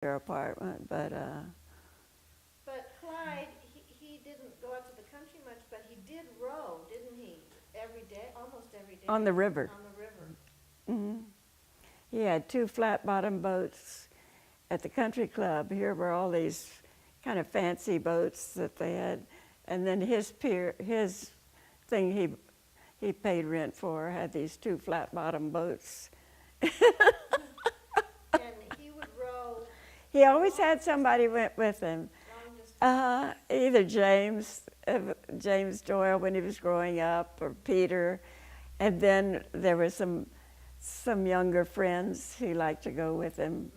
their apartment, but But Clyde, he didn't go out to the country much, but he did row, didn't he? Every day, almost every day. on the river. On the river. Hmm. He had two flat-bottom boats at the country club. Here were all these kind of fancy boats that they had, and then his pier, his thing he paid rent for had these two flat-bottom boats. And he would row He always had somebody went with him. long distance. Either James Doyle when he was growing up, or Peter, and then there were some younger friends who liked to go with him,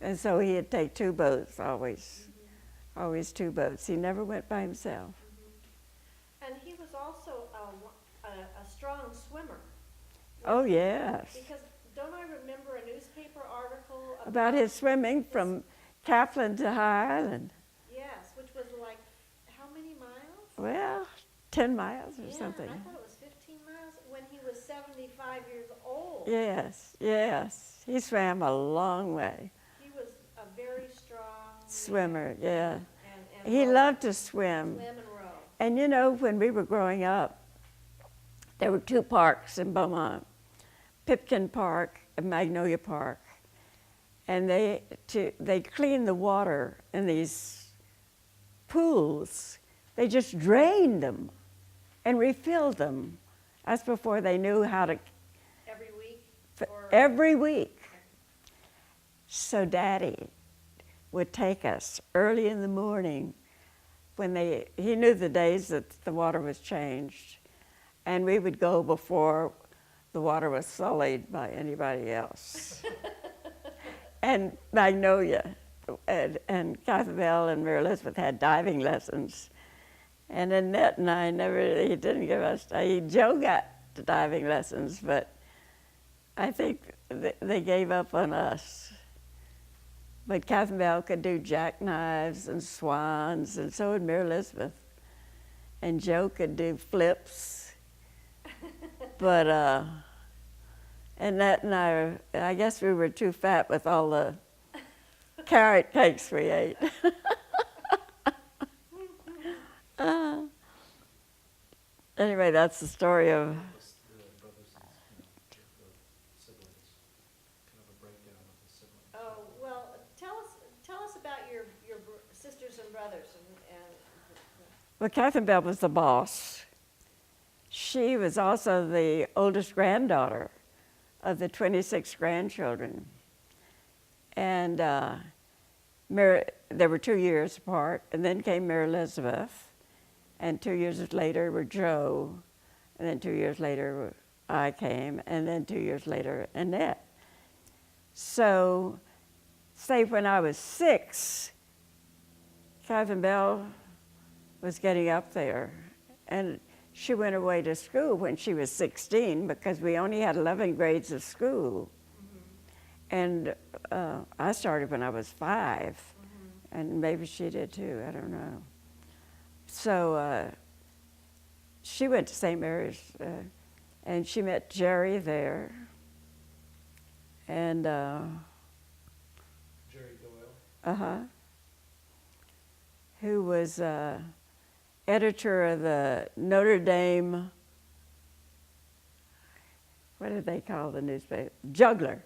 and so he'd take two boats always, always two boats. He never went by himself. And he was also a strong swimmer. Oh yes, Because don't I remember a newspaper article about his swimming from Claflin to High Island. Yes, which was like how many miles? Well, 10 miles or Yeah, something. I thought it was 15 miles when he was 75 years old. Yes, yes. He swam a long way. He was a very strong Swimmer, yeah. And He row. loved to swim. Swim and row. And you know, when we were growing up, there were two parks in Beaumont, Pipkin Park and Magnolia Park. And they cleaned the water in these pools. They just drained them and refilled them. That's before they knew how to, Every week? Or every week. So Daddy would take us early in the morning when he knew the days that the water was changed, and we would go before the water was sullied by anybody else. And Magnolia and Catherine Bell and Mary Elizabeth had diving lessons, and Annette and I he didn't give us, Joe got the diving lessons, but I think they gave up on us. But Catherine Bell could do jackknives and swans, and so would Mary Elizabeth. And Joe could do flips. But Annette and I guess we were too fat with all the carrot cakes we ate. Anyway, that's the story of. The brothers and siblings, kind of a breakdown of the siblings. Oh, well, tell us about your sisters and brothers and Well, Catherine Bell was the boss. She was also the oldest granddaughter of the 26 grandchildren. And they were 2 years apart, and then came Mary Elizabeth, and 2 years later were Joe, and then 2 years later I came, and then 2 years later Annette. So, say when I was 6, Catherine Bell was getting up there, and she went away to school when she was 16 because we only had 11 grades of school. And I started when I was 5, and maybe she did too, I don't know. So she went to St. Mary's, and she met Jerry there. And Jerry Doyle. Who was editor of the Notre Dame, what did they call the newspaper? Juggler.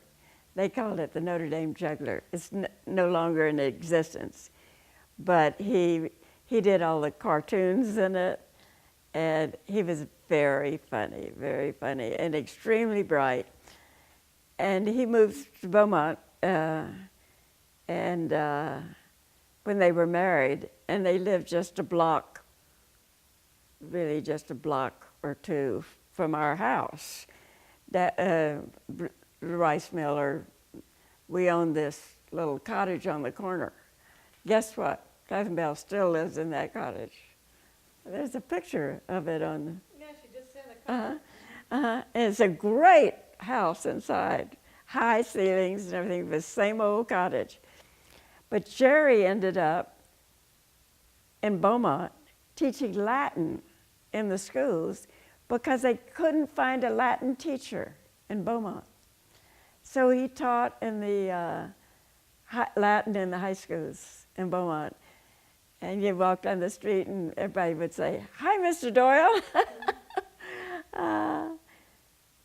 They called it the Notre Dame Juggler. It's no longer in existence. But he did all the cartoons in it, and he was very funny, and extremely bright. And he moved to Beaumont, and when they were married, and they lived just a block, really just a block or two from our house. That rice miller, we owned this little cottage on the corner. Guess what? Catherine Bell still lives in that cottage. There's a picture of it on. yeah, she just sent a copy. And it's a great house inside, high ceilings and everything, the same old cottage. But Jerry ended up in Beaumont teaching Latin in the schools because they couldn't find a Latin teacher in Beaumont. So he taught in the Latin in the high schools in Beaumont. And you walk down the street and everybody would say, "Hi, Mr. Doyle."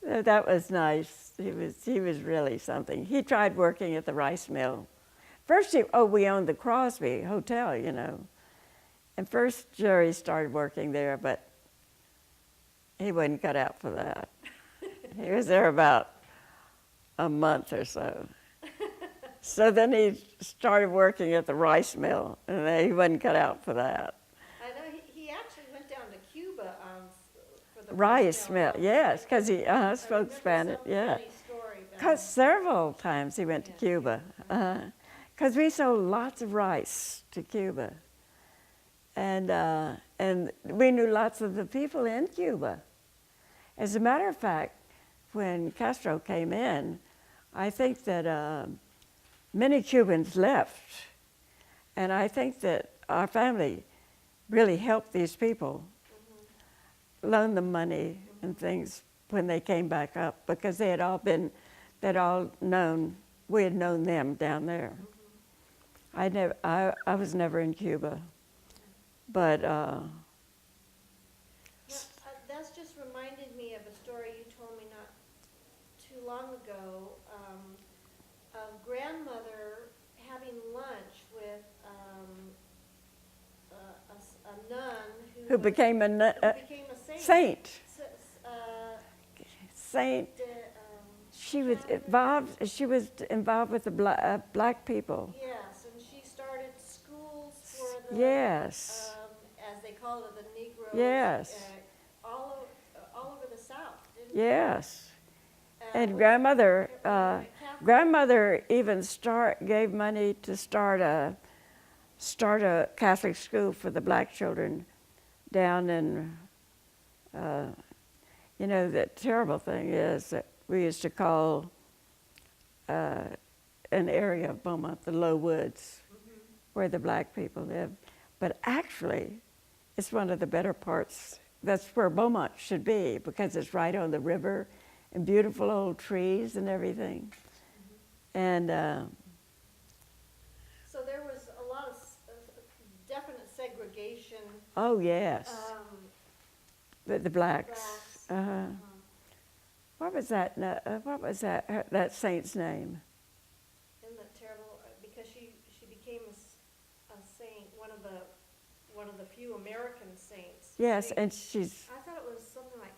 That was nice. He was really something. He tried working at the rice mill. First, we owned the Crosby Hotel, you know. And first Jerry started working there, but he wasn't cut out for that. He was there about a month or so. So then he started working at the rice mill, and he wasn't cut out for that. I know he actually went down to Cuba for the Rice mill, yes, because he spoke Spanish, yeah. Because several times he went to Cuba. Because we sold lots of rice to Cuba. And we knew lots of the people in Cuba. As a matter of fact, when Castro came in, I think that many Cubans left. And I think that our family really helped these people, loaned them money and things when they came back up, because they'd all known, we had known them down there. I was never in Cuba, but that's just reminded me of a story you told me not too long ago, of grandmother having lunch with a nun who became a became a saint. saint. S- Saint. She was involved with the black people. Yes, and she started schools for the Yes. As they call it, the Negroes. Yes. All over the South. Didn't Yes. And with- grandmother even gave money to start a Catholic school for the black children down in, you know, the terrible thing is that we used to call an area of Beaumont the Low Woods, where the black people live. But actually, it's one of the better parts. That's where Beaumont should be, because it's right on the river and beautiful old trees and everything. And So there was a lot of definite segregation. oh yes, the blacks. Blacks. What was that? That saint's name? Isn't that terrible? Because she became a saint, one of the few American saints. Yes, and she's. I thought it was something like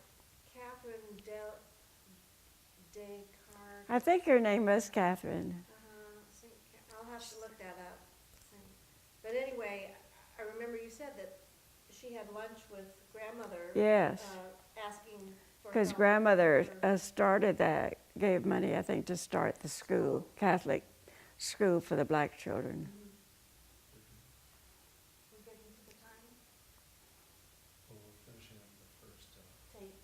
Catherine Descartes. I think her name was Catherine. I'll have to look that up. But anyway, I remember you said that she had lunch with grandmother. Yes. Asking for Because help grandmother for- started that, gave money, I think, to start the school, Catholic school for the black children. We're getting to the time. Well, we're finishing up the first Tape.